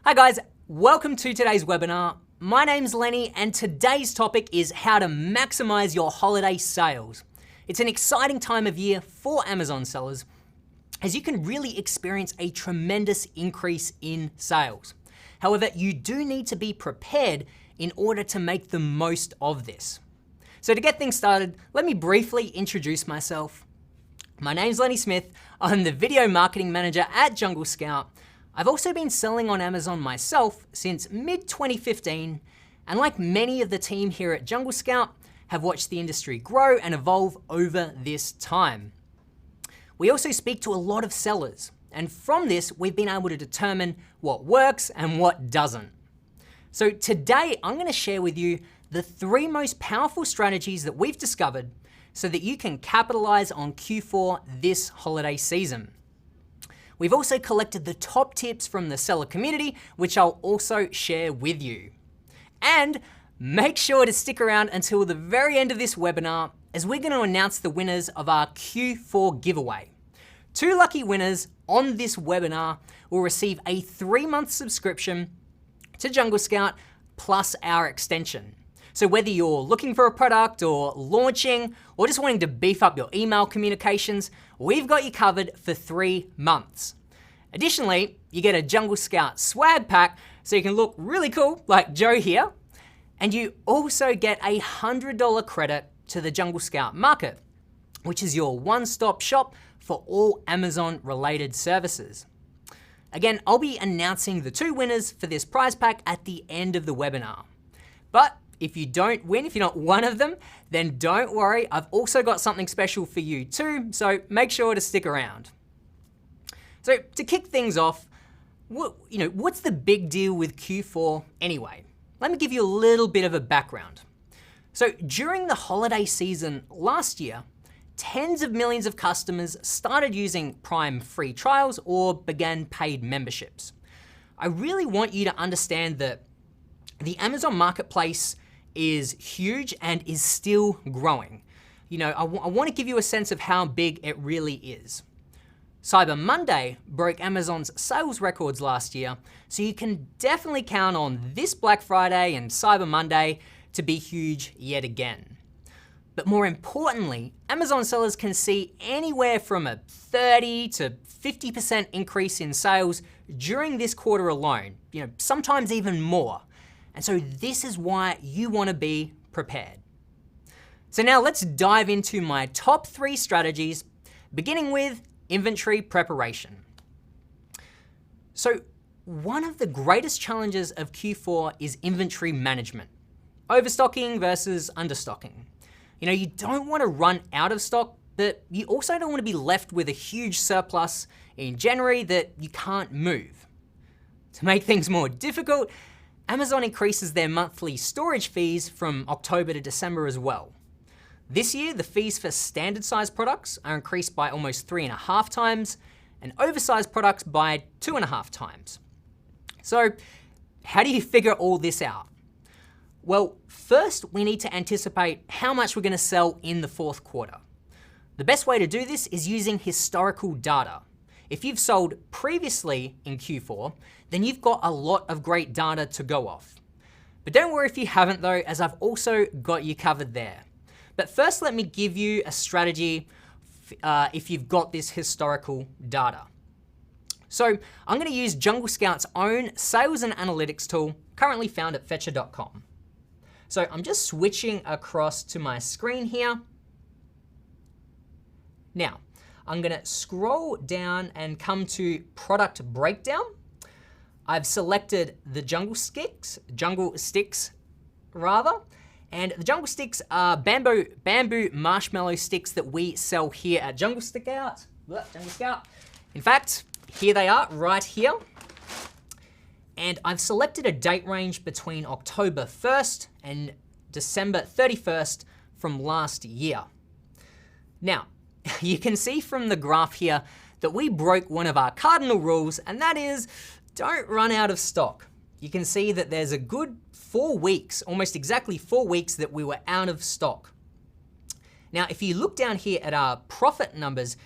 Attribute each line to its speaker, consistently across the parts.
Speaker 1: Hi guys, welcome to today's webinar. My name's Lenny and today's topic is how to maximize your holiday sales. It's an exciting time of year for Amazon sellers as you can really experience a tremendous increase in sales. However, you do need to be prepared in order to make the most of this. So to get things started, let me briefly introduce myself. My name's Lenny Smith. I'm the video marketing manager at Jungle Scout. I've also been selling on Amazon myself since mid-2015, and like many of the team here at Jungle Scout, have watched the industry grow and evolve over this time. We also speak to a lot of sellers, and from this, we've been able to determine what works and what doesn't. So today, I'm gonna share with you the 3 most powerful strategies that we've discovered so that you can capitalize on Q4 this holiday season. We've also collected the top tips from the seller community, which I'll also share with you. And make sure to stick around until the very end of this webinar, as we're going to announce the winners of our Q4 giveaway. 2 lucky winners on this webinar will receive a 3-month subscription to Jungle Scout plus our extension. So whether you're looking for a product or launching or just wanting to beef up your email communications, we've got you covered for 3 months. Additionally, you get a Jungle Scout swag pack so you can look really cool like Joe here. And you also get a $100 credit to the Jungle Scout Market, which is your one-stop shop for all Amazon related services. Again, I'll be announcing the 2 winners for this prize pack at the end of the webinar. But if you don't win, if you're not one of them, then don't worry. I've also got something special for you too, so make sure to stick around. So to kick things off, what's the big deal with Q4 anyway? Let me give you a little bit of a background. So during the holiday season last year, tens of millions of customers started using Prime free trials or began paid memberships. I really want you to understand that the Amazon Marketplace is huge and is still growing. I want to give you a sense of how big it really is. Cyber Monday broke Amazon's sales records last year, so you can definitely count on this Black Friday and Cyber Monday to be huge yet again. But more importantly, Amazon sellers can see anywhere from a 30 to 50% increase in sales during this quarter alone, sometimes even more. And so this is why you want to be prepared. So now let's dive into my top 3 strategies, beginning with inventory preparation. So one of the greatest challenges of Q4 is inventory management. Overstocking versus understocking. You don't want to run out of stock, but you also don't want to be left with a huge surplus in January that you can't move. To make things more difficult, Amazon increases their monthly storage fees from October to December as well. This year, the fees for standard size products are increased by almost 3.5 times and oversized products by 2.5 times. So how do you figure all this out? Well, first we need to anticipate how much we're going to sell in the 4th quarter. The best way to do this is using historical data. If you've sold previously in Q4, then you've got a lot of great data to go off. But don't worry if you haven't though, as I've also got you covered there. But first, let me give you a strategy if you've got this historical data. So I'm gonna use Jungle Scout's own sales and analytics tool, currently found at fetcher.com. So I'm just switching across to my screen here. Now, I'm gonna scroll down and come to product breakdown. I've selected the jungle sticks, and the jungle sticks are bamboo marshmallow sticks that we sell here at Jungle Scout. In fact, here they are right here. And I've selected a date range between October 1st and December 31st from last year. Now, you can see from the graph here that we broke one of our cardinal rules, and that is don't run out of stock. You can see that there's a good 4 weeks, almost exactly 4 weeks that we were out of stock. Now, if you look down here at our profit numbers,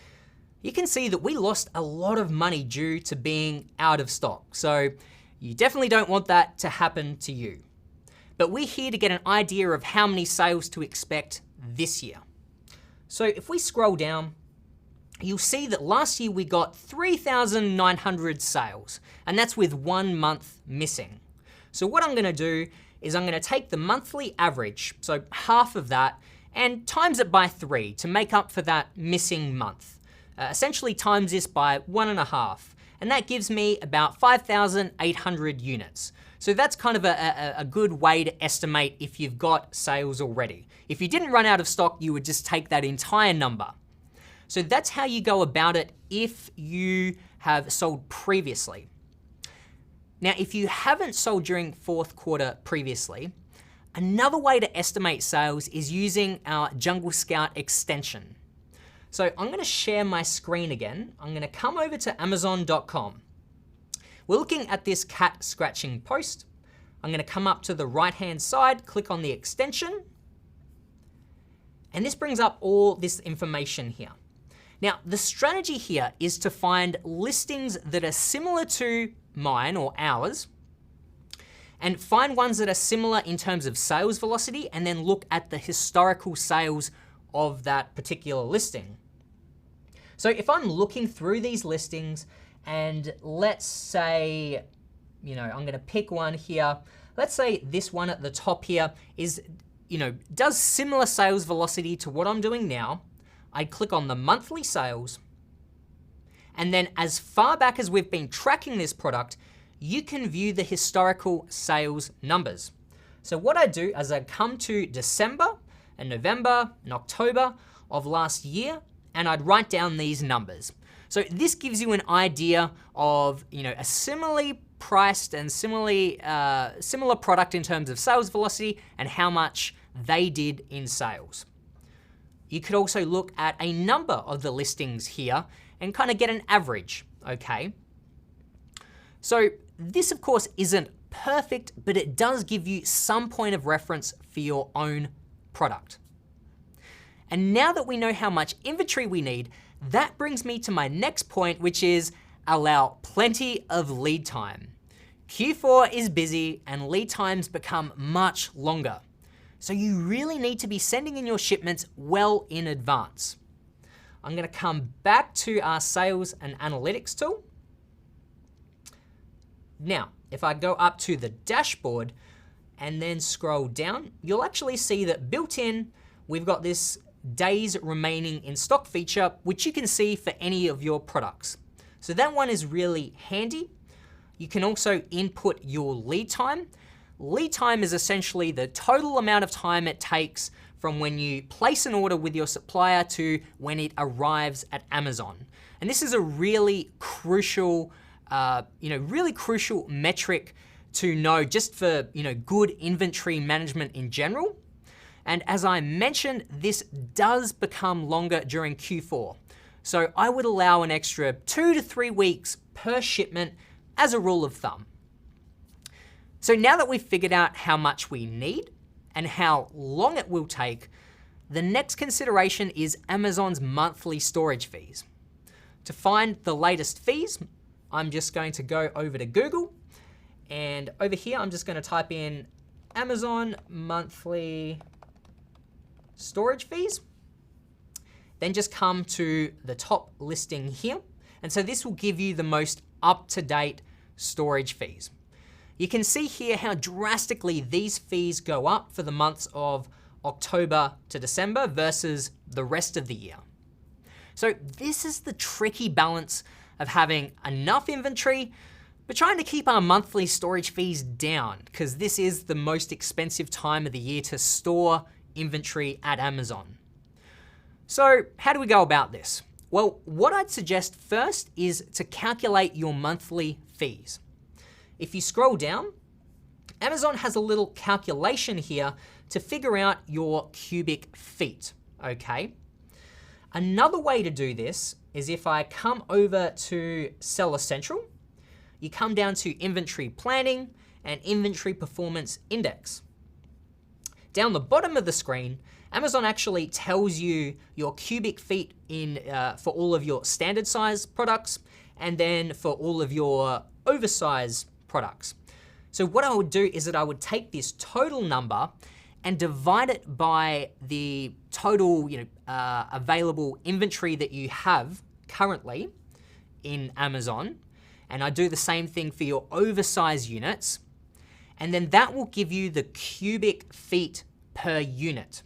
Speaker 1: you can see that we lost a lot of money due to being out of stock. So You definitely don't want that to happen to you. But we're here to get an idea of how many sales to expect this year. So if we scroll down, you'll see that last year we got 3,900 sales, and that's with 1 month missing. So what I'm gonna do is I'm gonna take the monthly average, so half of that, and times it by 3 to make up for that missing month. Essentially times this by 1.5, and that gives me about 5,800 units. So that's kind of a good way to estimate if you've got sales already. If you didn't run out of stock, you would just take that entire number. So that's how you go about it if you have sold previously. Now, if you haven't sold during fourth quarter previously, another way to estimate sales is using our Jungle Scout extension. So I'm gonna share my screen again. I'm gonna come over to Amazon.com. We're looking at this cat scratching post. I'm gonna come up to the right-hand side, click on the extension, and this brings up all this information here. Now, the strategy here is to find listings that are similar to mine or ours, and find ones that are similar in terms of sales velocity, and then look at the historical sales of that particular listing. So if I'm looking through these listings, and let's say, I'm gonna pick one here. Let's say this one at the top here is, does similar sales velocity to what I'm doing now. I'd click on the monthly sales, and then as far back as we've been tracking this product, you can view the historical sales numbers. So what I do is I come to December and November and October of last year, and I'd write down these numbers. So this gives you an idea of a similarly priced and similar product in terms of sales velocity and how much they did in sales. You could also look at a number of the listings here and kind of get an average, okay? So this of course isn't perfect, but it does give you some point of reference for your own product. And now that we know how much inventory we need, that brings me to my next point, which is allow plenty of lead time. Q4 is busy and lead times become much longer. So you really need to be sending in your shipments well in advance. I'm gonna come back to our sales and analytics tool. Now, if I go up to the dashboard and then scroll down, you'll actually see that built in, we've got this days remaining in stock feature, which you can see for any of your products. So that one is really handy. You can also input your lead time. Lead time is essentially the total amount of time it takes from when you place an order with your supplier to when it arrives at Amazon. And this is a really crucial, metric to know just for, good inventory management in general. And as I mentioned, this does become longer during Q4. So I would allow an extra 2 to 3 weeks per shipment as a rule of thumb. So now that we've figured out how much we need and how long it will take, the next consideration is Amazon's monthly storage fees. To find the latest fees, I'm just going to go over to Google, and over here I'm just going to type in Amazon monthly storage fees, then just come to the top listing here. And so this will give you the most up-to-date storage fees. You can see here how drastically these fees go up for the months of October to December versus the rest of the year. So this is the tricky balance of having enough inventory, but trying to keep our monthly storage fees down, because this is the most expensive time of the year to store inventory at Amazon. So how do we go about this? Well, what I'd suggest first is to calculate your monthly fees. If you scroll down, Amazon has a little calculation here to figure out your cubic feet, okay? Another way to do this is if I come over to Seller Central, you come down to Inventory Planning and Inventory Performance Index. Down the bottom of the screen, Amazon actually tells you your cubic feet for all of your standard size products, and then for all of your oversized products. So what I would do is that I would take this total number and divide it by the total available inventory that you have currently in Amazon. And I do the same thing for your oversized units. And then that will give you the cubic feet per unit.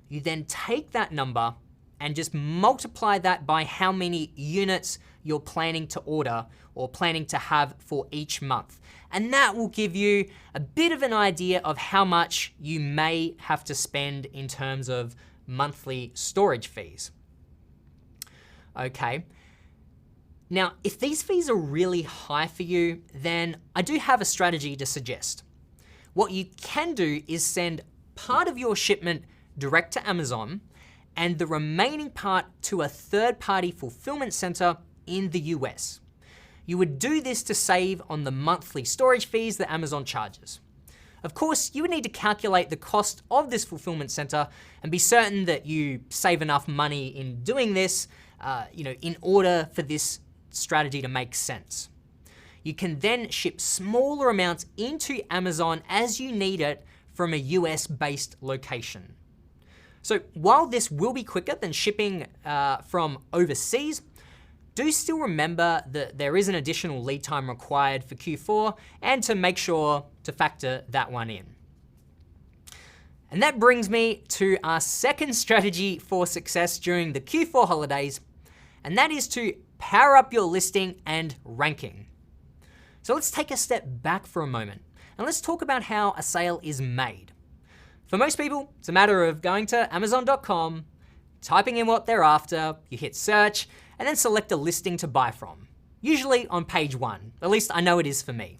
Speaker 1: You then take that number and just multiply that by how many units you're planning to order or planning to have for each month. And that will give you a bit of an idea of how much you may have to spend in terms of monthly storage fees. Okay. Now, if these fees are really high for you, then I do have a strategy to suggest. What you can do is send part of your shipment direct to Amazon and the remaining part to a third-party fulfillment center in the US. You would do this to save on the monthly storage fees that Amazon charges. Of course, you would need to calculate the cost of this fulfillment center and be certain that you save enough money in doing this, in order for this strategy to make sense. You can then ship smaller amounts into Amazon as you need it from a US-based location. So while this will be quicker than shipping from overseas, do still remember that there is an additional lead time required for Q4 and to make sure to factor that one in. And that brings me to our second strategy for success during the Q4 holidays, and that is to power up your listing and ranking. So let's take a step back for a moment and let's talk about how a sale is made. For most people, it's a matter of going to Amazon.com, typing in what they're after, you hit search, and then select a listing to buy from, usually on page 1. At least I know it is for me.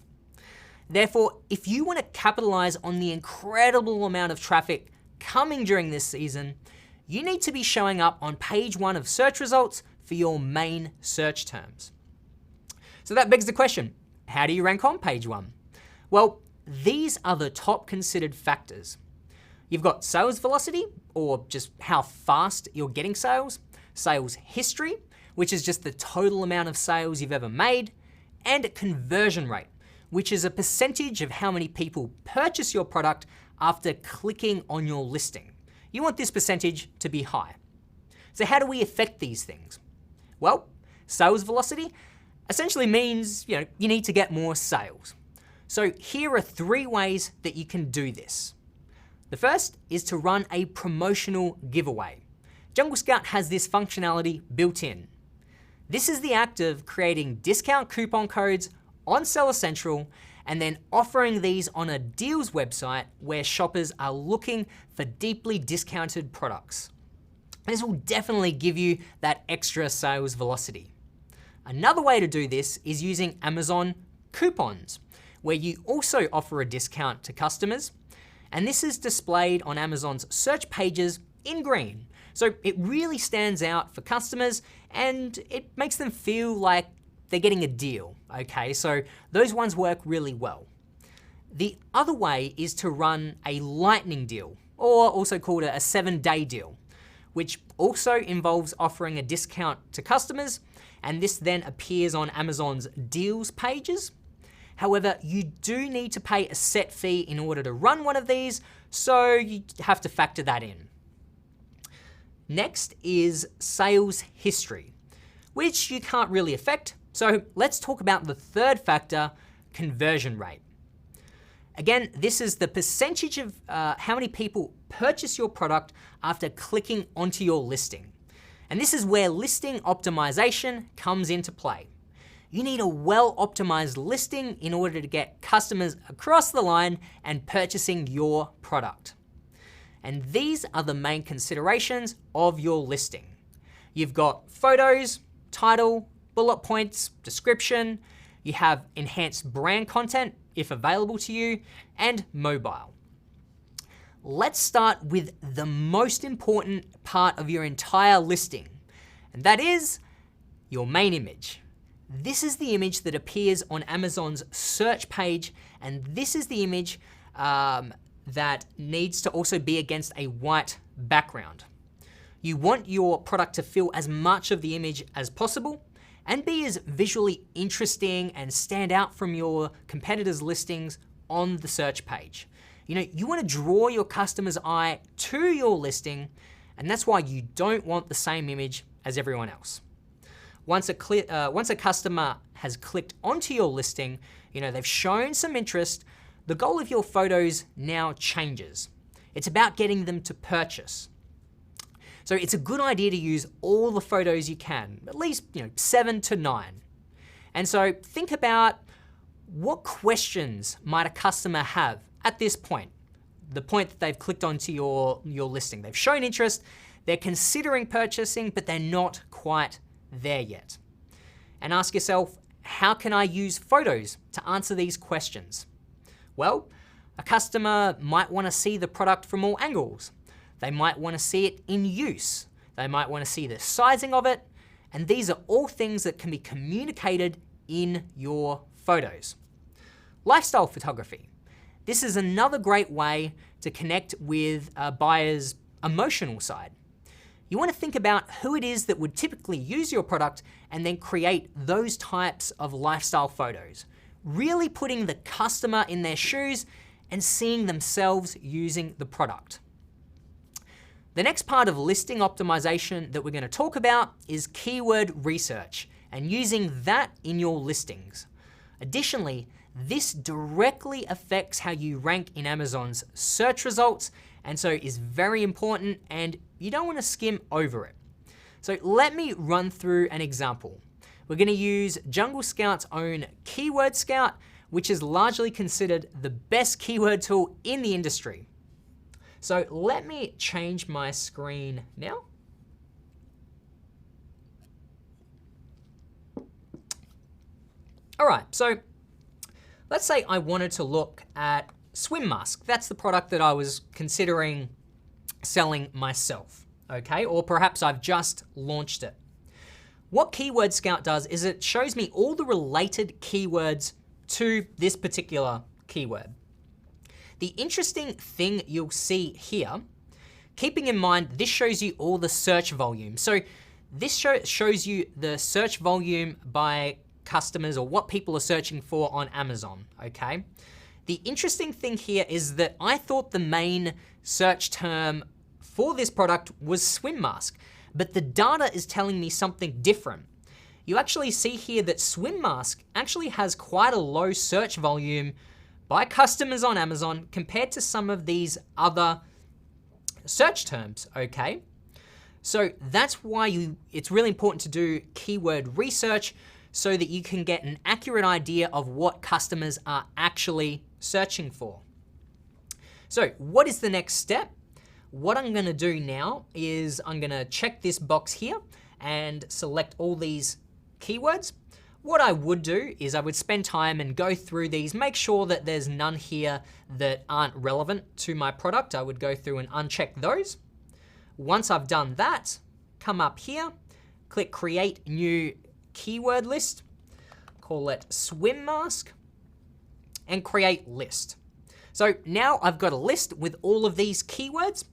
Speaker 1: Therefore, if you want to capitalize on the incredible amount of traffic coming during this season, you need to be showing up on page 1 of search results for your main search terms. So that begs the question, how do you rank on page 1? Well, these are the top considered factors. You've got sales velocity, or just how fast you're getting sales, sales history, which is just the total amount of sales you've ever made, and conversion rate, which is a percentage of how many people purchase your product after clicking on your listing. You want this percentage to be high. So how do we affect these things? Well, sales velocity essentially means you need to get more sales. So here are 3 ways that you can do this. The first is to run a promotional giveaway. Jungle Scout has this functionality built in. This is the act of creating discount coupon codes on Seller Central and then offering these on a deals website where shoppers are looking for deeply discounted products. This will definitely give you that extra sales velocity. Another way to do this is using Amazon coupons, where you also offer a discount to customers, and this is displayed on Amazon's search pages in green. So it really stands out for customers and it makes them feel like they're getting a deal, okay? So those ones work really well. The other way is to run a lightning deal, or also called a 7-day deal, which also involves offering a discount to customers, and this then appears on Amazon's deals pages. However, you do need to pay a set fee in order to run one of these, so you have to factor that in. Next is sales history, which you can't really affect. So let's talk about the third factor, conversion rate. Again, this is the percentage of how many people purchase your product after clicking onto your listing. And this is where listing optimization comes into play. You need a well-optimized listing in order to get customers across the line and purchasing your product. And these are the main considerations of your listing. You've got photos, title, bullet points, description, you have enhanced brand content if available to you, and mobile. Let's start with the most important part of your entire listing, and that is your main image. This is the image that appears on Amazon's search page, and this is the image that needs to also be against a white background. You want your product to fill as much of the image as possible, and be as visually interesting and stand out from your competitors' listings on the search page. You want to draw your customer's eye to your listing, and that's why you don't want the same image as everyone else. Once a customer has clicked onto your listing, they've shown some interest, the goal of your photos now changes. It's about getting them to purchase. So it's a good idea to use all the photos you can, at least 7 to 9. And so think about what questions might a customer have at this point, the point that they've clicked onto your listing. They've shown interest, they're considering purchasing, but they're not quite there yet. And ask yourself, how can I use photos to answer these questions? Well, a customer might want to see the product from all angles. They might want to see it in use. They might want to see the sizing of it. And these are all things that can be communicated in your photos. Lifestyle photography. This is another great way to connect with a buyer's emotional side. You want to think about who it is that would typically use your product and then create those types of lifestyle photos. Really putting the customer in their shoes and seeing themselves using the product. The next part of listing optimization that we're going to talk about is keyword research and using that in your listings. Additionally, this directly affects how you rank in Amazon's search results, and so is very important, and you don't want to skim over it. So let me run through an example. We're going to use Jungle Scout's own Keyword Scout, which is largely considered the best keyword tool in the industry. So let me change my screen now. All right, so let's say I wanted to look at swim mask. That's the product that I was considering selling myself, okay? Or perhaps I've just launched it. What Keyword Scout does is it shows me all the related keywords to this particular keyword. The interesting thing you'll see here, keeping in mind this shows you all the search volume. So this shows you the search volume by customers or what people are searching for on Amazon, okay? The interesting thing here is that I thought the main search term for this product was swim mask, but the data is telling me something different. You actually see here that swim mask actually has quite a low search volume by customers on Amazon compared to some of these other search terms, okay? So that's why it's really important to do keyword research so that you can get an accurate idea of what customers are actually searching for. So what is the next step? What I'm gonna do now is I'm gonna check this box here and select all these keywords. What I would do is I would spend time and go through these, make sure that there's none here that aren't relevant to my product. I would go through and uncheck those. Once I've done that, come up here, click Create New Keyword List, call it Swim Mask, and create list. So now I've got a list with all of these keywords.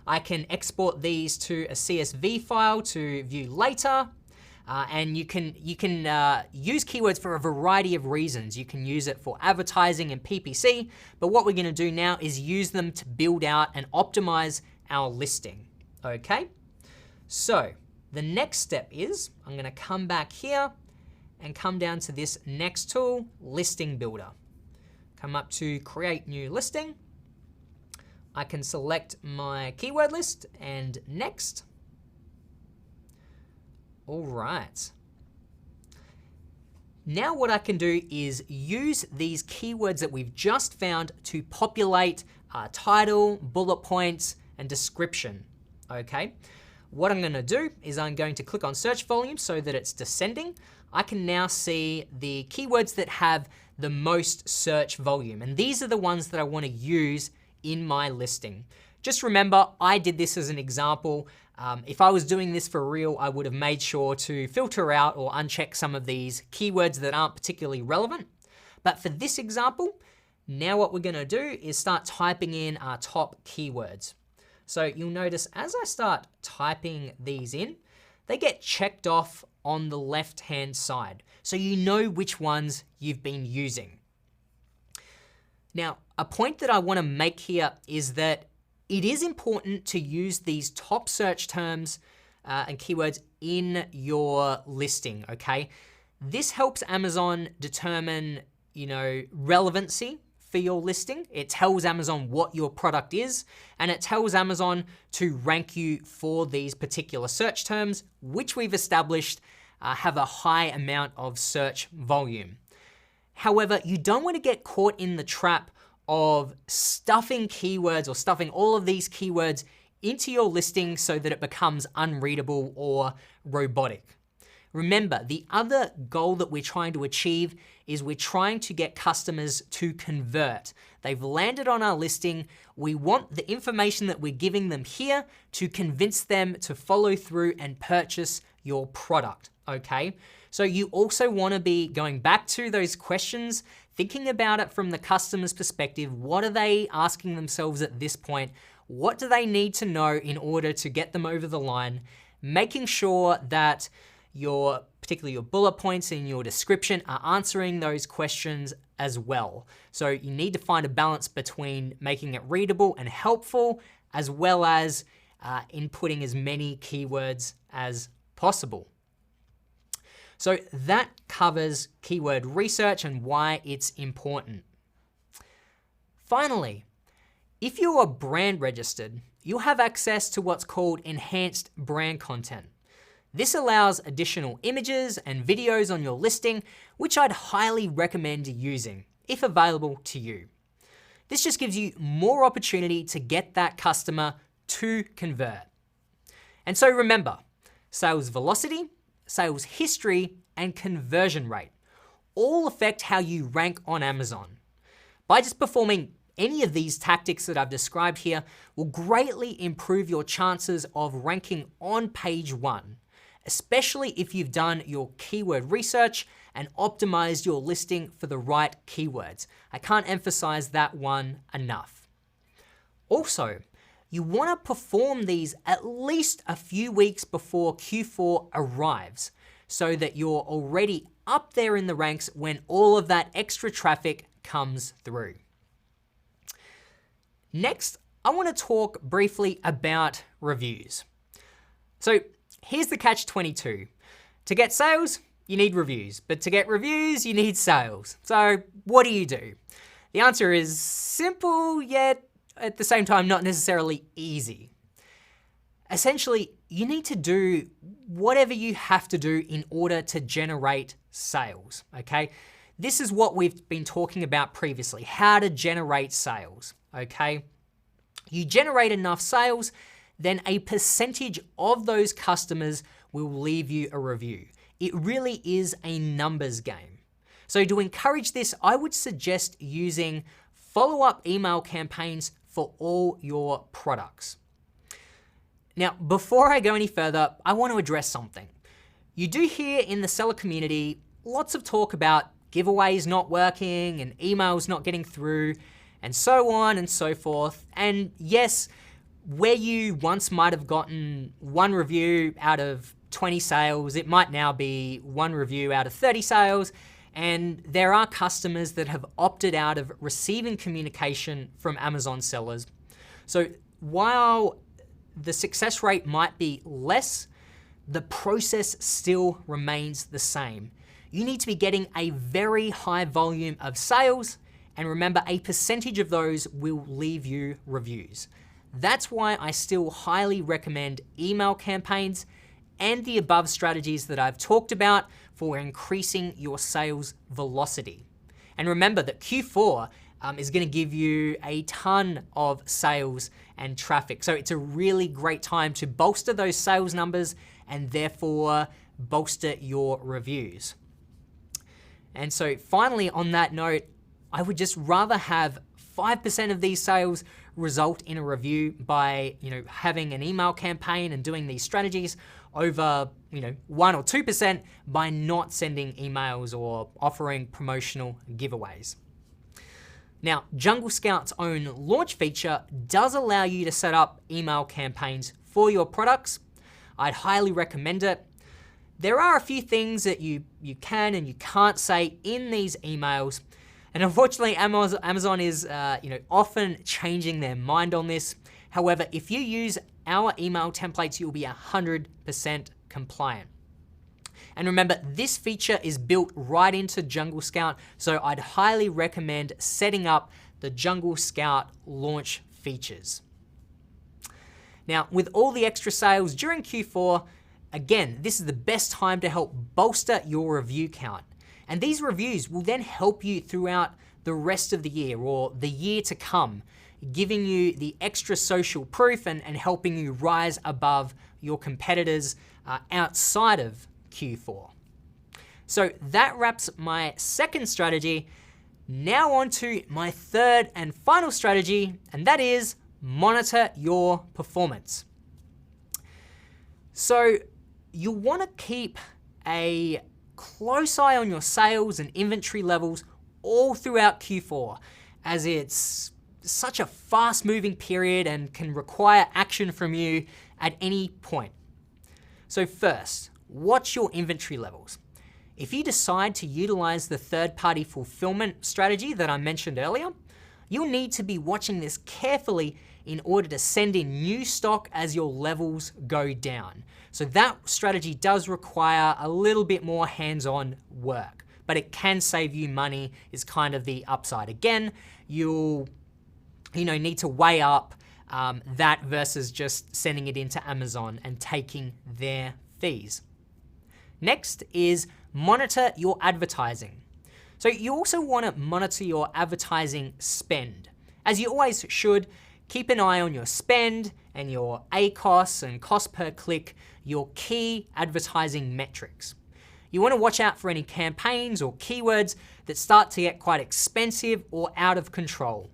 Speaker 1: I can export these to a CSV file to view later. And you can use keywords for a variety of reasons. You can use it for advertising and PPC, but what we're gonna do now is use them to build out and optimize our listing, okay? So the next step is I'm gonna come back here and come down to this next tool, Listing Builder. Come up to Create New Listing. I can select my keyword list and next. All right. Now what I can do is use these keywords that we've just found to populate our title, bullet points, and description, okay? What I'm gonna do is I'm going to click on search volume so that it's descending. I can now see the keywords that have the most search volume, and these are the ones that I wanna use in my listing. Just remember, I did this as an example. If I was doing this for real, I would have made sure to filter out or uncheck some of these keywords that aren't particularly relevant. But for this example, now what we're gonna do is start typing in our top keywords. So you'll notice as I start typing these in, they get checked off on the left-hand side, so you know which ones you've been using. Now, a point that I want to make here is that it is important to use these top search terms and keywords in your listing, okay? This helps Amazon determine, relevancy for your listing. It tells Amazon what your product is, and it tells Amazon to rank you for these particular search terms, which we've established have a high amount of search volume. However, you don't want to get caught in the trap of stuffing keywords or stuffing all of these keywords into your listing so that it becomes unreadable or robotic. Remember, the other goal that we're trying to achieve is we're trying to get customers to convert. They've landed on our listing. We want the information that we're giving them here to convince them to follow through and purchase your product, okay? So you also want to be going back to those questions, thinking about it from the customer's perspective. What are they asking themselves at this point? What do they need to know in order to get them over the line? Making sure that particularly your bullet points in your description are answering those questions as well. So you need to find a balance between making it readable and helpful, as well as inputting as many keywords as possible. So that covers keyword research and why it's important. Finally, if you are brand registered, you'll have access to what's called enhanced brand content. This allows additional images and videos on your listing, which I'd highly recommend using if available to you. This just gives you more opportunity to get that customer to convert. And so remember, sales velocity, sales history, and conversion rate all affect how you rank on Amazon. By just performing any of these tactics that I've described here will greatly improve your chances of ranking on page 1, especially if you've done your keyword research and optimized your listing for the right keywords. I can't emphasize that one enough. Also, you want to perform these at least a few weeks before Q4 arrives, so that you're already up there in the ranks when all of that extra traffic comes through. Next, I want to talk briefly about reviews. So here's the catch-22. To get sales, you need reviews, but to get reviews, you need sales. So what do? The answer is simple, yet at the same time, not necessarily easy. Essentially, you need to do whatever you have to do in order to generate sales, okay? This is what we've been talking about previously, how to generate sales, okay? You generate enough sales, then a percentage of those customers will leave you a review. It really is a numbers game. So to encourage this, I would suggest using follow-up email campaigns for all your products. Now, before I go any further, I want to address something. You do hear in the seller community lots of talk about giveaways not working and emails not getting through and so on and so forth. And yes, where you once might have gotten 1 review out of 20 sales, it might now be 1 review out of 30 sales. And there are customers that have opted out of receiving communication from Amazon sellers. So while the success rate might be less, the process still remains the same. You need to be getting a very high volume of sales, and remember, a percentage of those will leave you reviews. That's why I still highly recommend email campaigns and the above strategies that I've talked about for increasing your sales velocity. And remember that Q4 is going to give you a ton of sales and traffic. So it's a really great time to bolster those sales numbers and therefore bolster your reviews. And so finally, on that note, I would just rather have 5% of these sales result in a review by having an email campaign and doing these strategies over 1 or 2% by not sending emails or offering promotional giveaways. Now, Jungle Scout's own launch feature does allow you to set up email campaigns for your products. I'd highly recommend it. there are a few things that you can and you can't say in these emails. And unfortunately, Amazon is often changing their mind on this. However, if you use our email templates, you'll be 100% compliant. And remember, this feature is built right into Jungle Scout, so I'd highly recommend setting up the Jungle Scout launch features. Now, with all the extra sales during Q4, again, this is the best time to help bolster your review count. And these reviews will then help you throughout the rest of the year or the year to come, giving you the extra social proof and helping you rise above your competitors outside of Q4. So that wraps my second strategy. Now on to my third and final strategy, and that is monitor your performance. So you'll want to keep a close eye on your sales and inventory levels all throughout Q4, as it's such a fast moving period and can require action from you at any point. So first, watch your inventory levels. If you decide to utilize the third-party fulfillment strategy that I mentioned earlier, you'll need to be watching this carefully in order to send in new stock as your levels go down. So that strategy does require a little bit more hands-on work, but it can save you money is kind of the upside. Again, you'll need to weigh up that versus just sending it into Amazon and taking their fees. Next is monitor your advertising. So you also want to monitor your advertising spend. As you always should, keep an eye on your spend and your ACOS and cost per click, your key advertising metrics. You want to watch out for any campaigns or keywords that start to get quite expensive or out of control.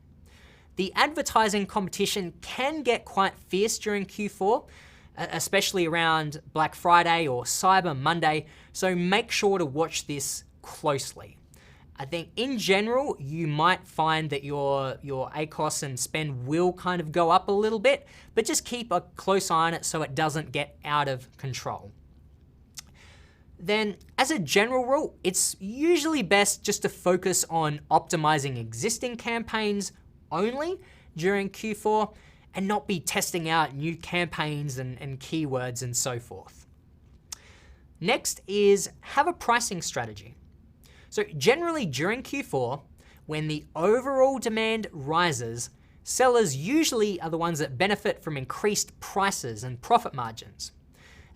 Speaker 1: The advertising competition can get quite fierce during Q4, especially around Black Friday or Cyber Monday, so make sure to watch this closely. I think in general, you might find that your ACOS and spend will kind of go up a little bit, but just keep a close eye on it so it doesn't get out of control. Then, as a general rule, it's usually best just to focus on optimizing existing campaigns only during Q4 and not be testing out new campaigns and keywords and so forth. Next is have a pricing strategy. So generally during Q4, when the overall demand rises, sellers usually are the ones that benefit from increased prices and profit margins.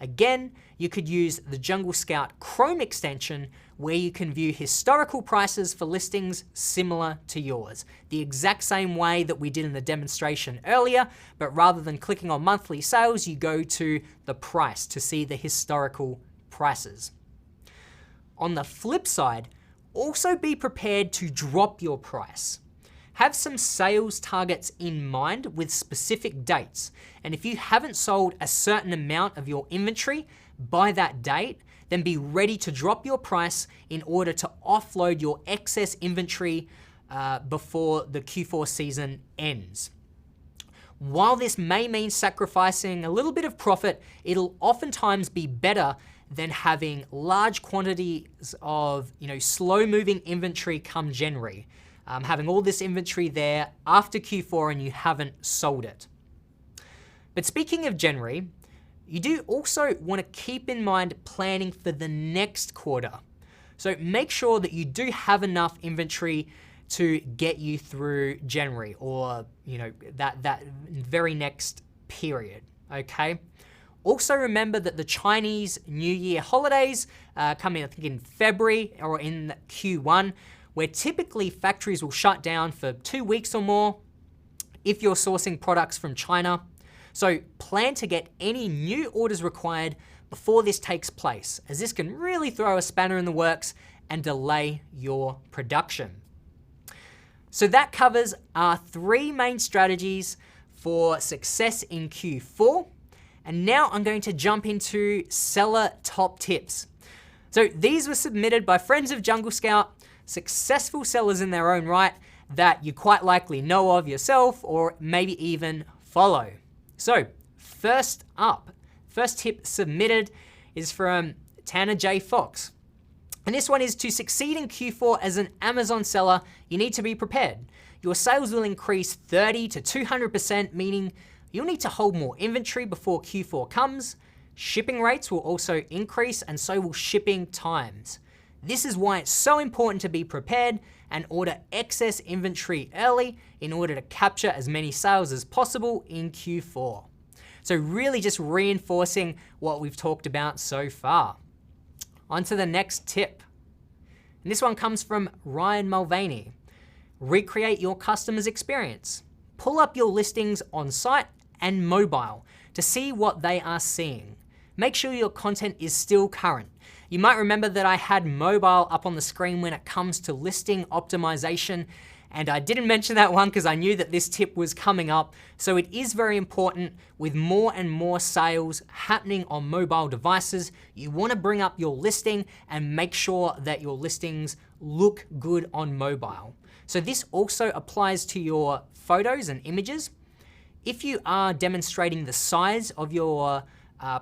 Speaker 1: Again, you could use the Jungle Scout Chrome extension where you can view historical prices for listings similar to yours, the exact same way that we did in the demonstration earlier, but rather than clicking on monthly sales, you go to the price to see the historical prices. On the flip side, also be prepared to drop your price. Have some sales targets in mind with specific dates. And if you haven't sold a certain amount of your inventory by that date, then be ready to drop your price in order to offload your excess inventory before the Q4 season ends. While this may mean sacrificing a little bit of profit, it'll oftentimes be better than having large quantities of slow-moving inventory come January. Having all this inventory there after Q4 and you haven't sold it. But speaking of January, you do also want to keep in mind planning for the next quarter. So make sure that you do have enough inventory to get you through January or that very next period, okay? Also remember that the Chinese New Year holidays come in, I think in February or in Q1, where typically factories will shut down for 2 weeks or more if you're sourcing products from China. So plan to get any new orders required before this takes place, as this can really throw a spanner in the works and delay your production. So that covers our 3 main strategies for success in Q4. And now I'm going to jump into seller top tips. So these were submitted by friends of Jungle Scout, successful sellers in their own right that you quite likely know of yourself or maybe even follow. So first up, first tip submitted is from Tanner J. Fox. And this one is, to succeed in Q4 as an Amazon seller, you need to be prepared. Your sales will increase 30 to 200%, meaning you'll need to hold more inventory before Q4 comes. Shipping rates will also increase, and so will shipping times. This is why it's so important to be prepared and order excess inventory early in order to capture as many sales as possible in Q4. So really just reinforcing what we've talked about so far. On to the next tip. And this one comes from Ryan Mulvaney. Recreate your customer's experience. Pull up your listings on site and mobile to see what they are seeing. Make sure your content is still current. You might remember that I had mobile up on the screen when it comes to listing optimization, and I didn't mention that one because I knew that this tip was coming up. So it is very important with more and more sales happening on mobile devices. You want to bring up your listing and make sure that your listings look good on mobile. So this also applies to your photos and images. If you are demonstrating the size of your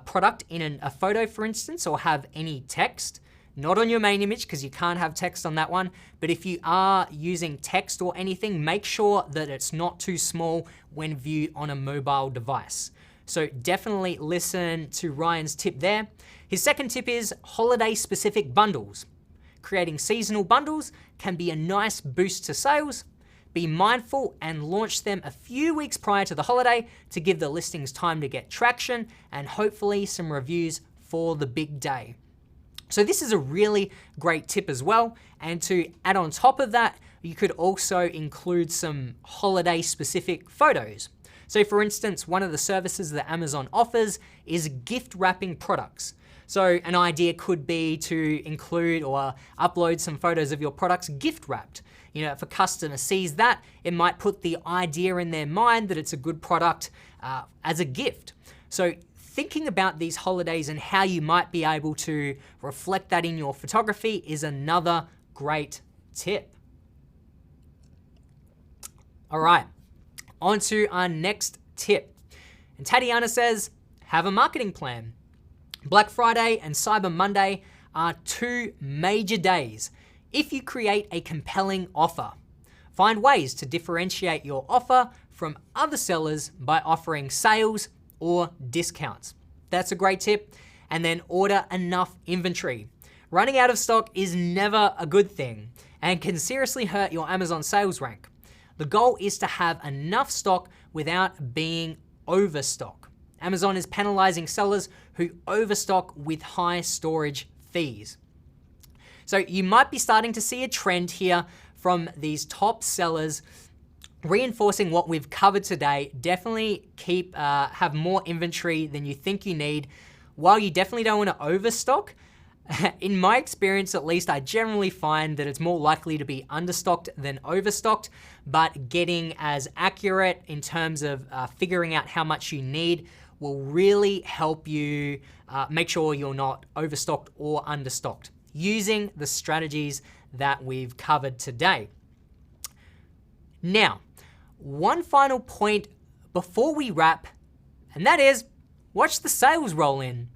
Speaker 1: product in a photo, for instance, or have any text, not on your main image because you can't have text on that one, but if you are using text or anything, make sure that it's not too small when viewed on a mobile device. So definitely listen to Ryan's tip there. His second tip is holiday-specific bundles. Creating seasonal bundles can be a nice boost to sales. Be mindful and launch them a few weeks prior to the holiday to give the listings time to get traction and hopefully some reviews for the big day. So this is a really great tip as well. And to add on top of that, you could also include some holiday specific photos. So for instance, one of the services that Amazon offers is gift wrapping products. So an idea could be to include or upload some photos of your products gift wrapped. You know, if a customer sees that, it might put the idea in their mind that it's a good product as a gift. So thinking about these holidays and how you might be able to reflect that in your photography is another great tip. All right, on to our next tip. And Tatiana says, have a marketing plan. Black Friday and Cyber Monday are two major days. If you create a compelling offer, find ways to differentiate your offer from other sellers by offering sales or discounts. That's a great tip. And then order enough inventory. Running out of stock is never a good thing and can seriously hurt your Amazon sales rank. The goal is to have enough stock without being overstock. Amazon is penalizing sellers who overstock with high storage fees. So you might be starting to see a trend here from these top sellers reinforcing what we've covered today. Definitely have more inventory than you think you need. While you definitely don't want to overstock, in my experience at least, I generally find that it's more likely to be understocked than overstocked, but getting as accurate in terms of figuring out how much you need will really help you make sure you're not overstocked or understocked using the strategies that we've covered today. Now, one final point before we wrap, and that is watch the sales roll in.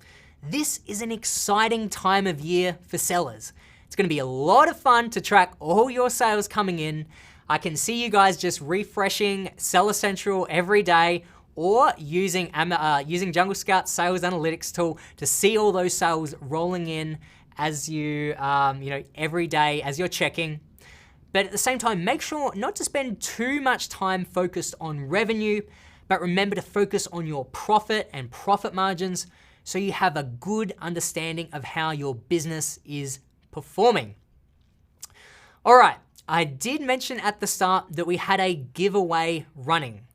Speaker 1: This is an exciting time of year for sellers. It's gonna be a lot of fun to track all your sales coming in. I can see you guys just refreshing Seller Central every day or using Jungle Scout Sales Analytics tool to see all those sales rolling in as every day as you're checking. But at the same time, make sure not to spend too much time focused on revenue, but remember to focus on your profit and profit margins so you have a good understanding of how your business is performing. All right, I did mention at the start that we had a giveaway running.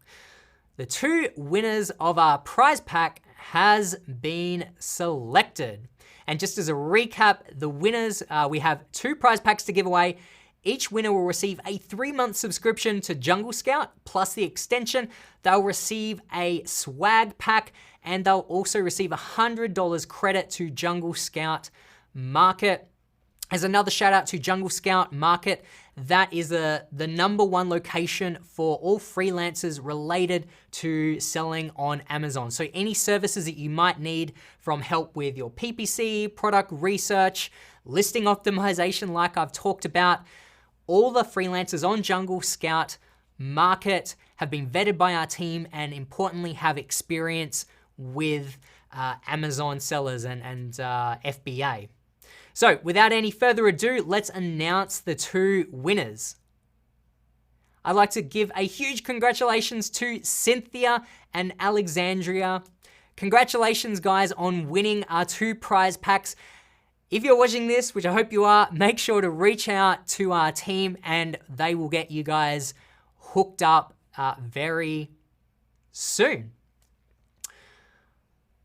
Speaker 1: The two winners of our prize pack has been selected. And just as a recap, the winners, we have two prize packs to give away. Each winner will receive a 3-month subscription to Jungle Scout, plus the extension. They'll receive a swag pack, and they'll also receive $100 credit to Jungle Scout Market. As another shout out to Jungle Scout Market, that is the number one location for all freelancers related to selling on Amazon. So any services that you might need, from help with your PPC, product research, listing optimization like I've talked about, all the freelancers on Jungle Scout market have been vetted by our team and importantly have experience with Amazon sellers and FBA. So without any further ado, let's announce the 2 winners. I'd like to give a huge congratulations to Cynthia and Alexandria. Congratulations guys on winning our 2 prize packs. If you're watching this, which I hope you are, make sure to reach out to our team and they will get you guys hooked up very soon.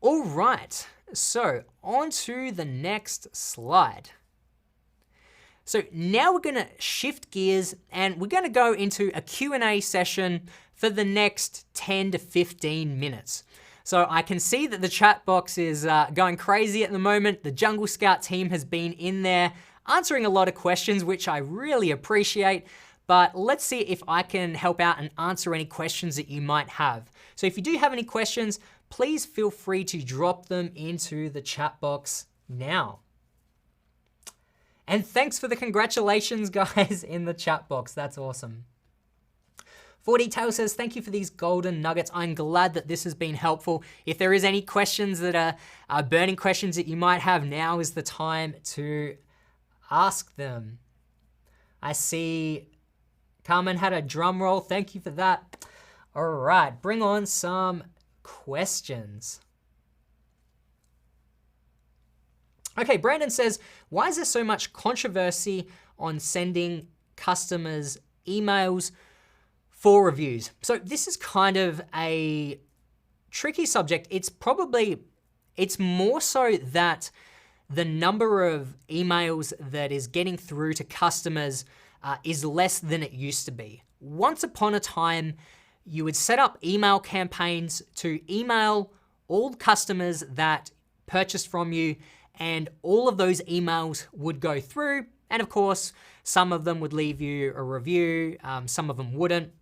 Speaker 1: All right. So on to the next slide. So now we're going to shift gears and we're going to go into a Q&A session for the next 10 to 15 minutes. So I can see that the chat box is going crazy at the moment. The Jungle Scout team has been in there answering a lot of questions, which I really appreciate. But let's see if I can help out and answer any questions that you might have. So if you do have any questions, please feel free to drop them into the chat box now. And thanks for the congratulations, guys, in the chat box. That's awesome. 4Dtail says, thank you for these golden nuggets. I'm glad that this has been helpful. If there is any questions that are burning questions that you might have, now is the time to ask them. I see Carmen had a drum roll. Thank you for that. All right, bring on some questions. Okay, Brandon says, why is there so much controversy on sending customers emails for reviews? So this is kind of a tricky subject. It's more so that the number of emails that is getting through to customers is less than it used to be. Once upon a time, you would set up email campaigns to email all customers that purchased from you, and all of those emails would go through. And of course, some of them would leave you a review, some of them wouldn't.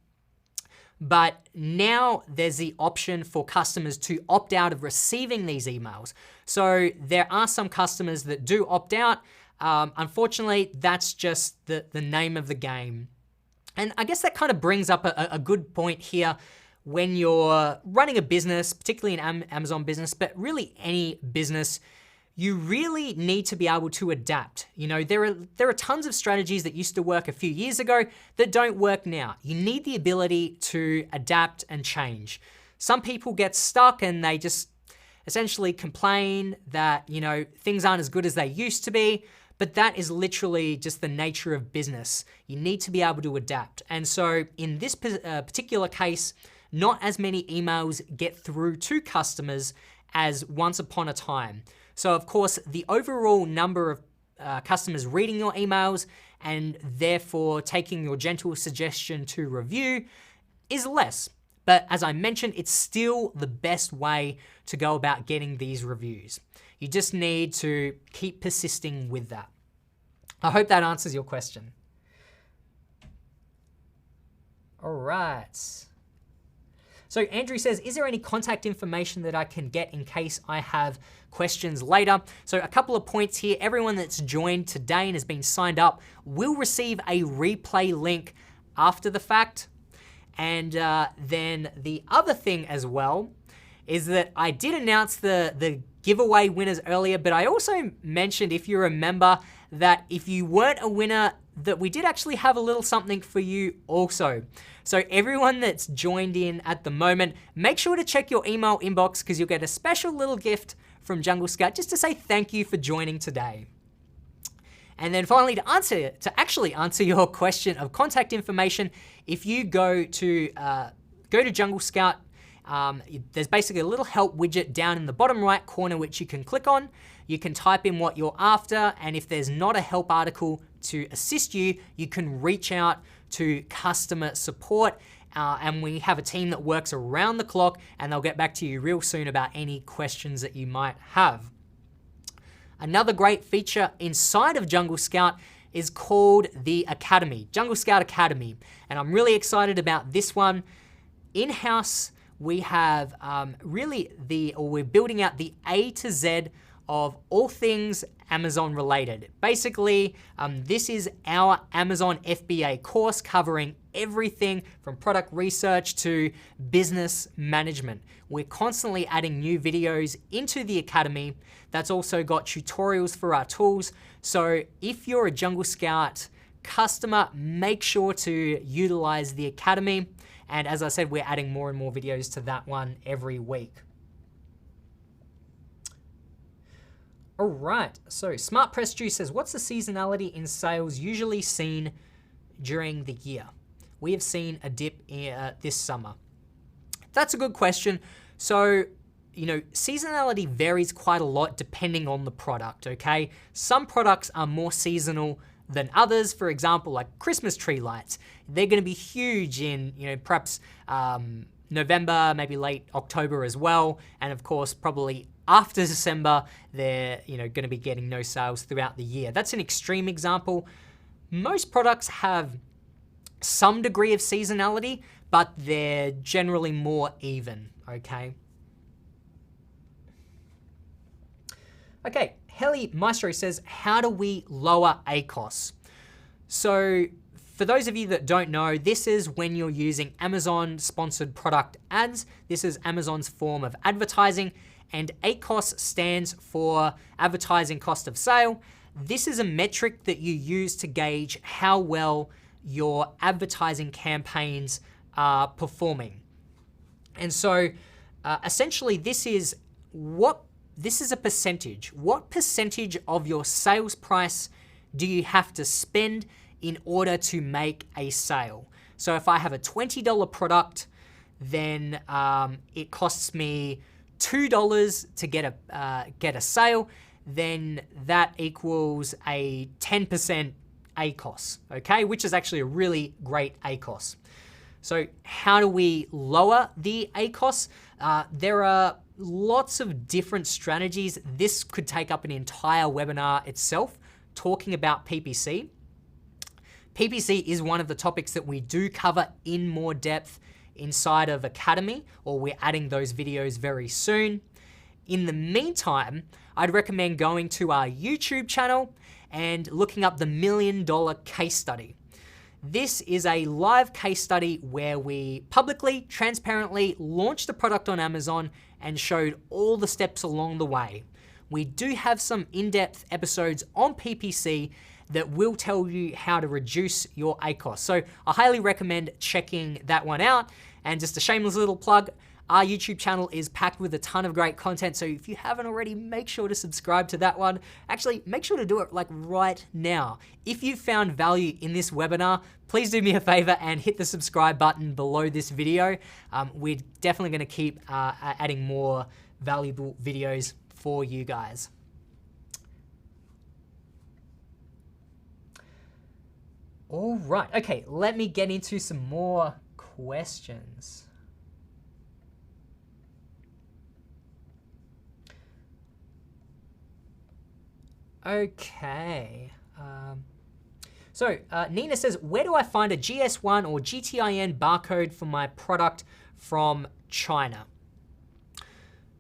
Speaker 1: But now there's the option for customers to opt out of receiving these emails. So there are some customers that do opt out. Unfortunately, that's just the name of the game. And I guess that kind of brings up a good point here when you're running a business, particularly an Amazon business, but really any business. You really need to be able to adapt. You know, there are tons of strategies that used to work a few years ago that don't work now. You need the ability to adapt and change. Some people get stuck and they just essentially complain that, you know, things aren't as good as they used to be, but that is literally just the nature of business. You need to be able to adapt. And so in this particular case, not as many emails get through to customers as once upon a time. So of course, the overall number of customers reading your emails and therefore taking your gentle suggestion to review is less. But as I mentioned, it's still the best way to go about getting these reviews. You just need to keep persisting with that. I hope that answers your question. All right. So Andrew says, is there any contact information that I can get in case I have questions later? So a couple of points here. Everyone that's joined today and has been signed up will receive a replay link after the fact. And then the other thing as well is that I did announce the giveaway winners earlier, but I also mentioned, if you remember, that if you weren't a winner, that we did actually have a little something for you also. So everyone that's joined in at the moment, make sure to check your email inbox because you'll get a special little gift from Jungle Scout just to say thank you for joining today. And then finally, to actually answer your question of contact information, if you go to Jungle Scout, there's basically a little help widget down in the bottom right corner which you can click on. You can type in what you're after, and if there's not a help article to assist you, you can reach out to customer support, and we have a team that works around the clock, and they'll get back to you real soon about any questions that you might have. Another great feature inside of Jungle Scout is called the Academy, Jungle Scout Academy. And I'm really excited about this one. In-house, we have we're building out the A to Z of all things Amazon related. Basically, this is our Amazon FBA course covering everything from product research to business management. We're constantly adding new videos into the Academy. That's also got tutorials for our tools. So if you're a Jungle Scout customer, make sure to utilize the Academy. And as I said, we're adding more and more videos to that one every week. All right, so Smart Press Juice says, what's the seasonality in sales usually seen during the year? We have seen a dip this summer. That's a good question. So, seasonality varies quite a lot depending on the product, okay? Some products are more seasonal than others. For example, like Christmas tree lights. They're gonna be huge in, perhaps November, maybe late October as well. And of course, probably after December, they're gonna be getting no sales throughout the year. That's an extreme example. Most products have some degree of seasonality, but they're generally more even, okay? Okay, Heli Maestro says, how do we lower ACOS? So for those of you that don't know, this is when you're using Amazon sponsored product ads. This is Amazon's form of advertising, and ACOS stands for advertising cost of sale. This is a metric that you use to gauge how well your advertising campaigns are performing. And so essentially this is a percentage. What percentage of your sales price do you have to spend in order to make a sale? So if I have a $20 product, then it costs me $2 to get a sale, then that equals a 10% ACOS, okay? Which is actually a really great ACOS. So how do we lower the ACOS? There are lots of different strategies. This could take up an entire webinar itself, talking about PPC. PPC is one of the topics that we do cover in more depth inside of Academy, or we're adding those videos very soon. In the meantime, I'd recommend going to our YouTube channel and looking up the $1 Million Case Study. This is a live case study where we publicly, transparently launched the product on Amazon and showed all the steps along the way. We do have some in-depth episodes on PPC that will tell you how to reduce your ACOS. So I highly recommend checking that one out. And just a shameless little plug, our YouTube channel is packed with a ton of great content. So if you haven't already, make sure to subscribe to that one. Actually, make sure to do it like right now. If you found value in this webinar, please do me a favor and hit the subscribe button below this video. We're definitely gonna keep adding more valuable videos for you guys. All right, okay, let me get into some more questions. Okay. So Nina says, where do I find a GS1 or GTIN barcode for my product from China?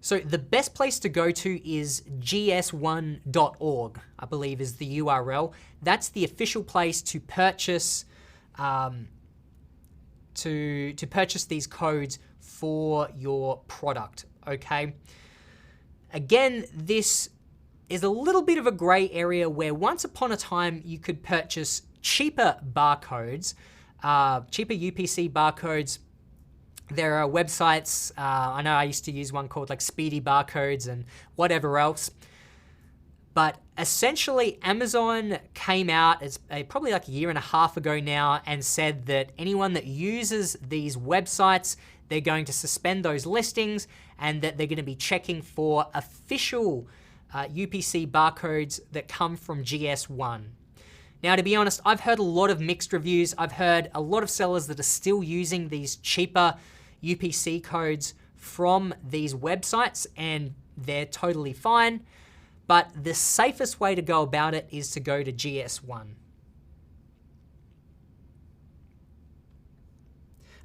Speaker 1: So the best place to go to is gs1.org, I believe is the URL. That's the official place to purchase to purchase these codes for your product, okay? Again, this is a little bit of a gray area where once upon a time you could purchase cheaper barcodes, cheaper UPC barcodes. There are websites, I know I used to use one called like Speedy Barcodes and whatever else. But essentially Amazon came out, it's probably like a year and a half ago now, and said that anyone that uses these websites, they're going to suspend those listings and that they're going to be checking for official UPC barcodes that come from GS1. Now, to be honest, I've heard a lot of mixed reviews. I've heard a lot of sellers that are still using these cheaper UPC codes from these websites, and they're totally fine. But the safest way to go about it is to go to GS1.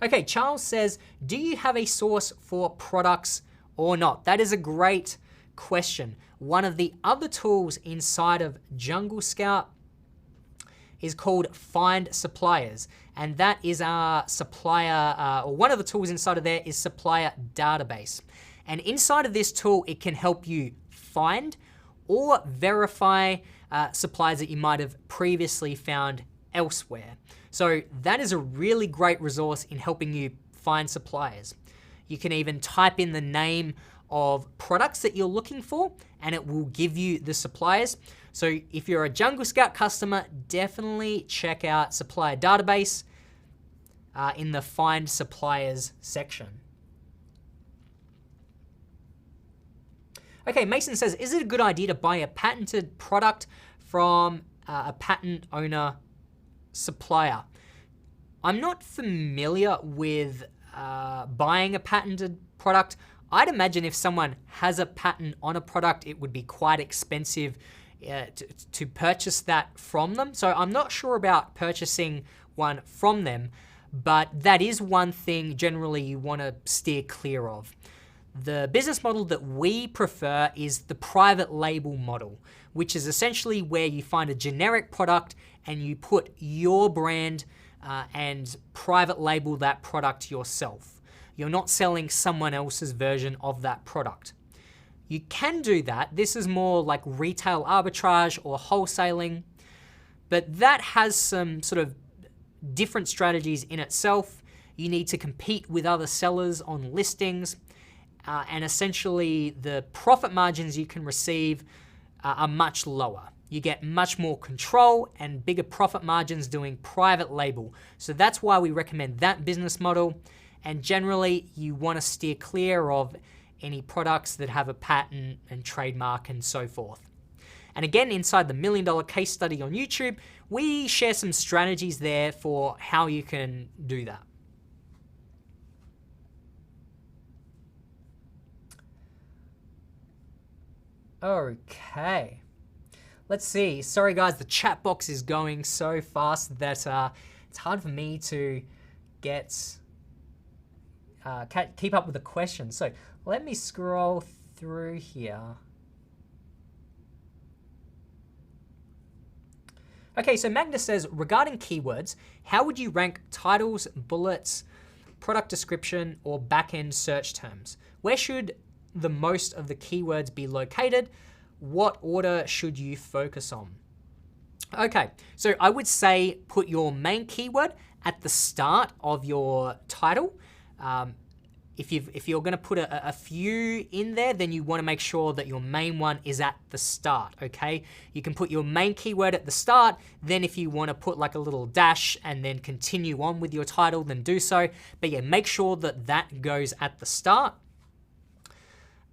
Speaker 1: Okay, Charles says, do you have a source for products or not? That is a great question. One of the other tools inside of Jungle Scout is called Find Suppliers. And that is our supplier, or one of the tools inside of there is Supplier Database. And inside of this tool, it can help you find or verify suppliers that you might have previously found elsewhere. So that is a really great resource in helping you find suppliers. You can even type in the name of products that you're looking for and it will give you the suppliers. So if you're a Jungle Scout customer, definitely check out Supplier Database in the Find Suppliers section. Okay, Mason says, is it a good idea to buy a patented product from a patent owner supplier? I'm not familiar with buying a patented product. I'd imagine if someone has a patent on a product, it would be quite expensive to purchase that from them. So I'm not sure about purchasing one from them, but that is one thing generally you want to steer clear of. The business model that we prefer is the private label model, which is essentially where you find a generic product and you put your brand and private label that product yourself. You're not selling someone else's version of that product. You can do that. This is more like retail arbitrage or wholesaling, but that has some sort of different strategies in itself. You need to compete with other sellers on listings, and essentially the profit margins you can receive are much lower. You get much more control and bigger profit margins doing private label. So that's why we recommend that business model. And generally, you want to steer clear of any products that have a patent and trademark and so forth. And again, inside the $1 Million Case Study on YouTube, we share some strategies there for how you can do that. Okay, let's see. Sorry guys, the chat box is going so fast that it's hard for me to keep up with the questions. So let me scroll through here. Okay, so Magnus says, regarding keywords, how would you rank titles, bullets, product description, or back-end search terms? Where should the most of the keywords be located? What order should you focus on? Okay, so I would say put your main keyword at the start of your title. If you're gonna put a few in there, then you wanna make sure that your main one is at the start, okay? You can put your main keyword at the start, then if you wanna put like a little dash and then continue on with your title, then do so. But yeah, make sure that that goes at the start.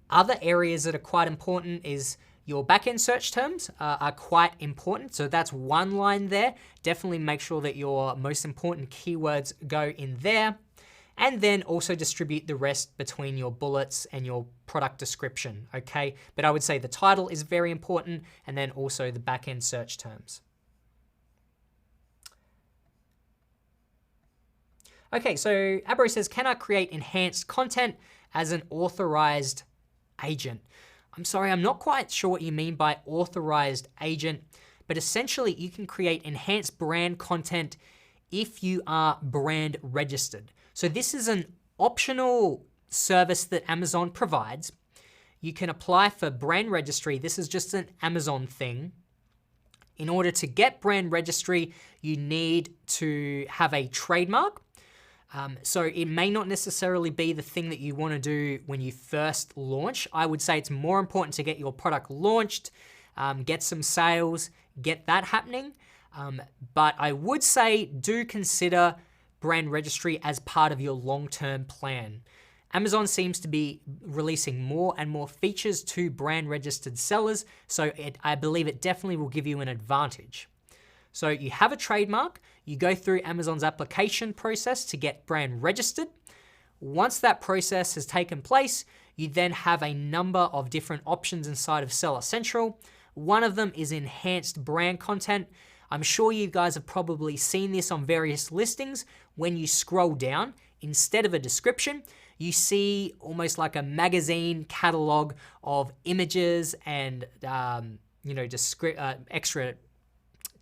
Speaker 1: Other areas that are quite important is your back-end search terms are quite important. So that's one line there. Definitely make sure that your most important keywords go in there. And then also distribute the rest between your bullets and your product description, okay? But I would say the title is very important and then also the back-end search terms. Okay, so Abro says, can I create enhanced content as an authorized agent? I'm sorry, I'm not quite sure what you mean by authorized agent, but essentially you can create enhanced brand content if you are brand registered. So this is an optional service that Amazon provides. You can apply for brand registry. This is just an Amazon thing. In order to get brand registry, you need to have a trademark. So it may not necessarily be the thing that you want to do when you first launch. I would say it's more important to get your product launched, get some sales, get that happening. But I would say do consider brand registry as part of your long-term plan. Amazon seems to be releasing more and more features to brand registered sellers, so I believe it definitely will give you an advantage. So you have a trademark, you go through Amazon's application process to get brand registered. Once that process has taken place, you then have a number of different options inside of Seller Central. One of them is enhanced brand content. I'm sure you guys have probably seen this on various listings. When you scroll down, instead of a description, you see almost like a magazine catalog of images and extra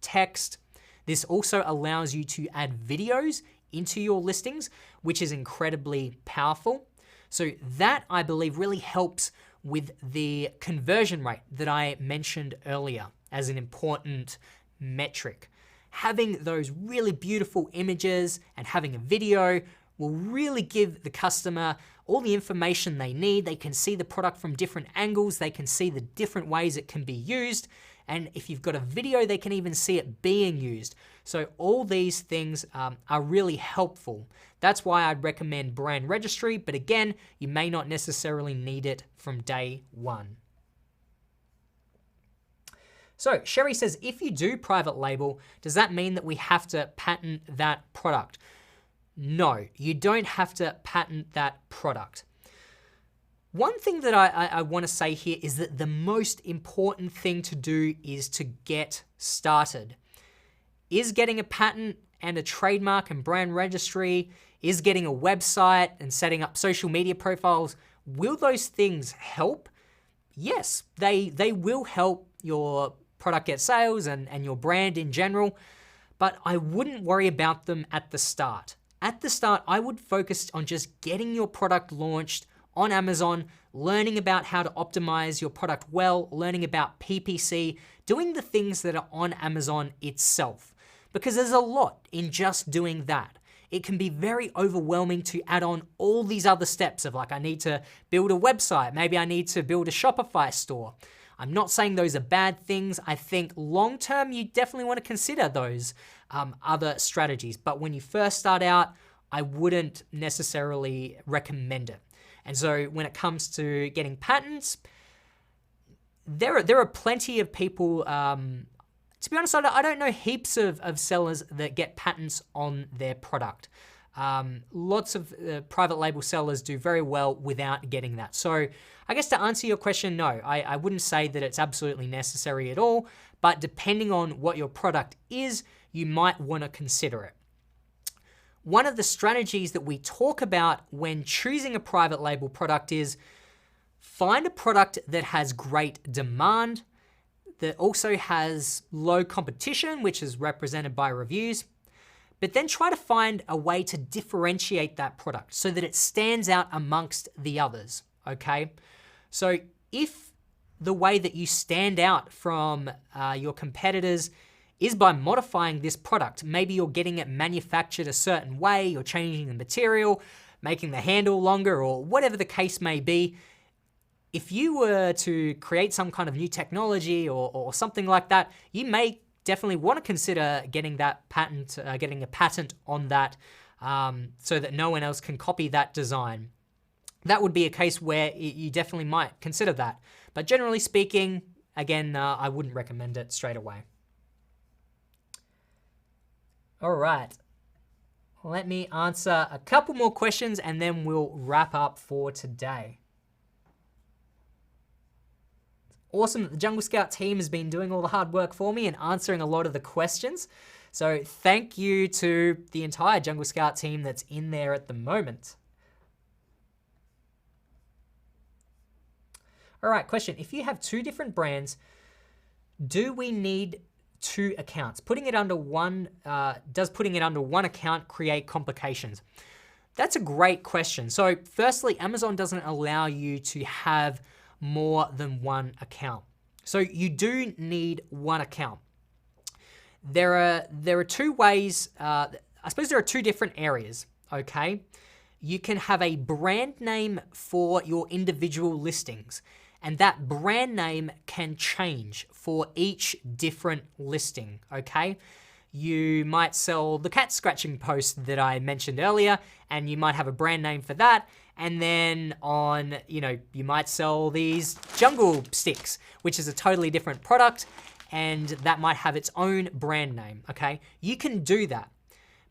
Speaker 1: text. This also allows you to add videos into your listings, which is incredibly powerful. So that, I believe, really helps with the conversion rate that I mentioned earlier as an important metric. Having those really beautiful images and having a video will really give the customer all the information they need. They can see the product from different angles. They can see the different ways it can be used. And if you've got a video, they can even see it being used. So all these things are really helpful. That's why I'd recommend brand registry, but again, you may not necessarily need it from day one. So Sherry says, if you do private label, does that mean that we have to patent that product? No, you don't have to patent that product. One thing that I want to say here is that the most important thing to do is to get started. Is getting a patent and a trademark and brand registry, is getting a website and setting up social media profiles, will those things help? Yes, they will help your product get sales and your brand in general, but I wouldn't worry about them at the start. At the start, I would focus on just getting your product launched on Amazon, learning about how to optimize your product well, learning about PPC, doing the things that are on Amazon itself. Because there's a lot in just doing that. It can be very overwhelming to add on all these other steps of like, I need to build a website, maybe I need to build a Shopify store. I'm not saying those are bad things. I think long-term, you definitely want to consider those other strategies. But when you first start out, I wouldn't necessarily recommend it. And so when it comes to getting patents, there are plenty of people, to be honest, I don't know heaps of sellers that get patents on their product. Lots of private label sellers do very well without getting that. So I guess to answer your question, no, I wouldn't say that it's absolutely necessary at all, but depending on what your product is, you might want to consider it. One of the strategies that we talk about when choosing a private label product is find a product that has great demand, that also has low competition, which is represented by reviews, but then try to find a way to differentiate that product so that it stands out amongst the others, okay? So if the way that you stand out from your competitors is by modifying this product. Maybe you're getting it manufactured a certain way, you're changing the material, making the handle longer, or whatever the case may be. If you were to create some kind of new technology or something like that, you may definitely want to consider getting that patent, getting a patent on that so that no one else can copy that design. That would be a case where you definitely might consider that. But generally speaking, again, I wouldn't recommend it straight away. All right, let me answer a couple more questions and then we'll wrap up for today. Awesome that the Jungle Scout team has been doing all the hard work for me and answering a lot of the questions. So thank you to the entire Jungle Scout team that's in there at the moment. All right, question. If you have two different brands, do we need two accounts? Putting it under one, does putting it under one account create complications? That's a great question. So firstly, Amazon doesn't allow you to have more than one account. So you do need one account. There are two ways, I suppose there are two different areas, okay? You can have a brand name for your individual listings, and that brand name can change for each different listing, okay? You might sell the cat scratching post that I mentioned earlier, and you might have a brand name for that. And then on, you might sell these jungle sticks, which is a totally different product, and that might have its own brand name, okay? You can do that.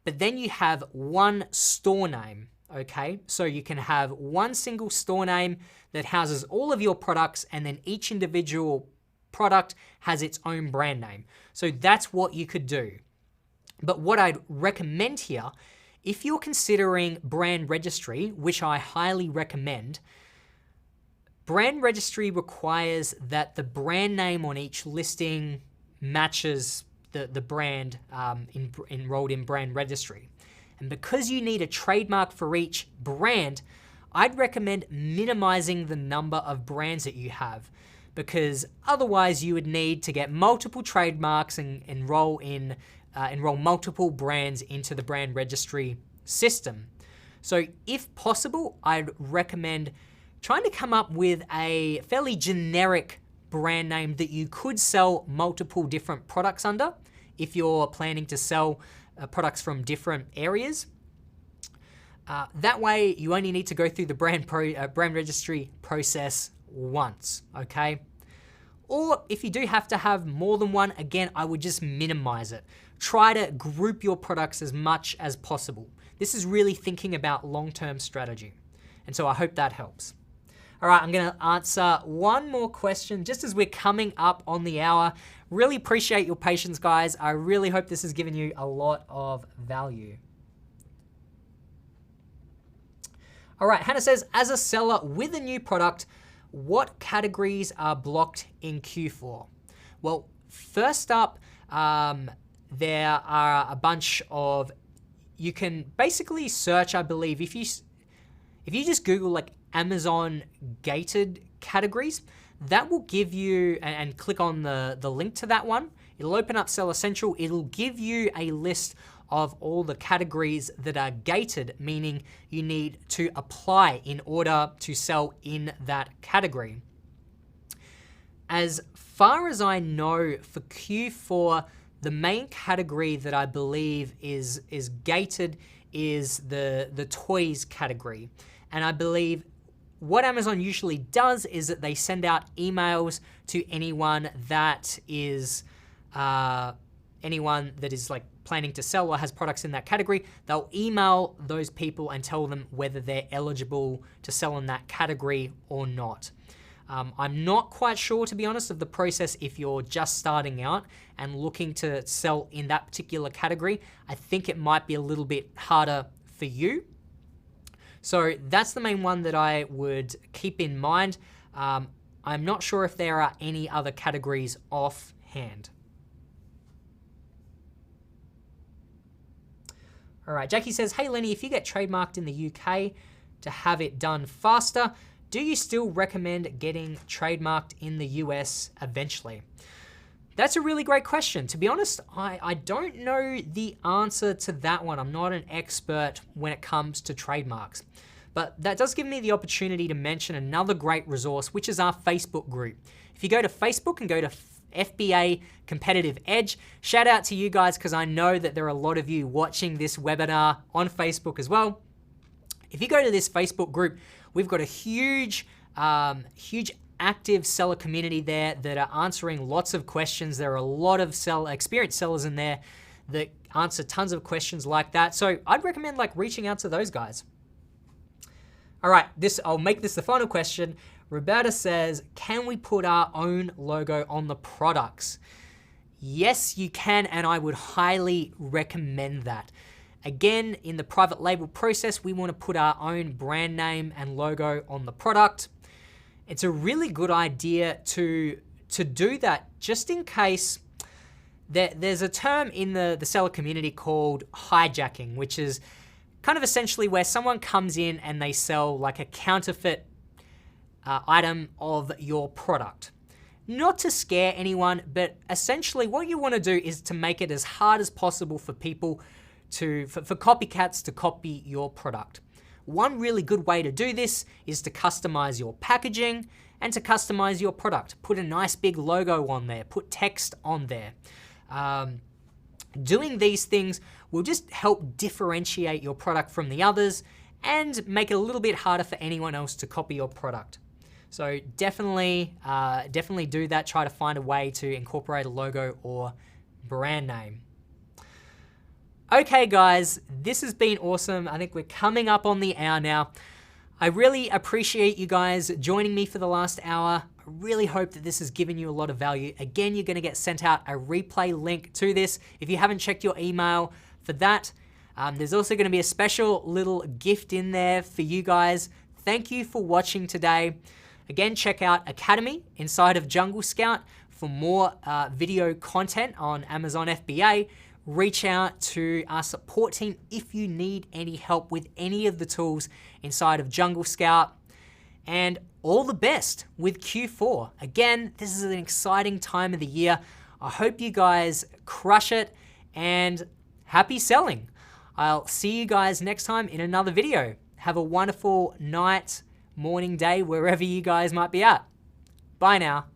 Speaker 1: But then you have one store name, okay? So you can have one single store name that houses all of your products, and then each individual product has its own brand name. So that's what you could do. But what I'd recommend here If you're considering brand registry, which I highly recommend, brand registry requires that the brand name on each listing matches the brand enrolled in brand registry. And because you need a trademark for each brand, I'd recommend minimizing the number of brands that you have, because otherwise you would need to get multiple trademarks and enroll multiple brands into the brand registry system. So if possible, I'd recommend trying to come up with a fairly generic brand name that you could sell multiple different products under if you're planning to sell products from different areas. That way you only need to go through the brand registry process once, okay? Or if you do have to have more than one, again, I would just minimize it. Try to group your products as much as possible. This is really thinking about long-term strategy. And so I hope that helps. All right, I'm gonna answer one more question just as we're coming up on the hour. Really appreciate your patience, guys. I really hope this has given you a lot of value. All right, Hannah says, as a seller with a new product, what categories are blocked in Q4? Well, first up, there are a bunch of, you can basically search, I believe, if you just Google like Amazon gated categories, that will give you, and click on the link to that one, it'll open up Seller Central, it'll give you a list of all the categories that are gated, meaning you need to apply in order to sell in that category. As far as I know, for Q4, the main category that I believe is gated is the toys category. And I believe what Amazon usually does is that they send out emails to anyone that is like planning to sell or has products in that category. They'll email those people and tell them whether they're eligible to sell in that category or not. I'm not quite sure, to be honest, of the process if you're just starting out and looking to sell in that particular category. I think it might be a little bit harder for you. So that's the main one that I would keep in mind. I'm not sure if there are any other categories offhand. All right, Jackie says, hey Lenny, if you get trademarked in the UK to have it done faster, do you still recommend getting trademarked in the US eventually? That's a really great question. To be honest, I don't know the answer to that one. I'm not an expert when it comes to trademarks. But that does give me the opportunity to mention another great resource, which is our Facebook group. If you go to Facebook and go to FBA Competitive Edge, shout out to you guys because I know that there are a lot of you watching this webinar on Facebook as well. If you go to this Facebook group, we've got a huge active seller community there that are answering lots of questions. There are a lot of experienced sellers in there that answer tons of questions like that. So I'd recommend like reaching out to those guys. All right, I'll make this the final question. Roberta says, can we put our own logo on the products? Yes, you can, and I would highly recommend that. Again, in the private label process, we want to put our own brand name and logo on the product. It's a really good idea to do that just in case. There's a term in the seller community called hijacking, which is kind of essentially where someone comes in and they sell like a counterfeit item of your product. Not to scare anyone, but essentially what you want to do is to make it as hard as possible for people for copycats to copy your product. One really good way to do this is to customize your packaging and to customize your product. Put a nice big logo on there, put text on there. Doing these things will just help differentiate your product from the others and make it a little bit harder for anyone else to copy your product. So definitely do that. Try to find a way to incorporate a logo or brand name. Okay, guys, this has been awesome. I think we're coming up on the hour now. I really appreciate you guys joining me for the last hour. I really hope that this has given you a lot of value. Again, you're going to get sent out a replay link to this. If you haven't checked your email for that, There's also going to be a special little gift in there for you guys. Thank you for watching today. Again, check out Academy inside of Jungle Scout for more video content on Amazon FBA. Reach out to our support team if you need any help with any of the tools inside of Jungle Scout. And all the best with Q4. Again, this is an exciting time of the year. I hope you guys crush it and happy selling. I'll see you guys next time in another video. Have a wonderful night, morning, day, wherever you guys might be at. Bye now.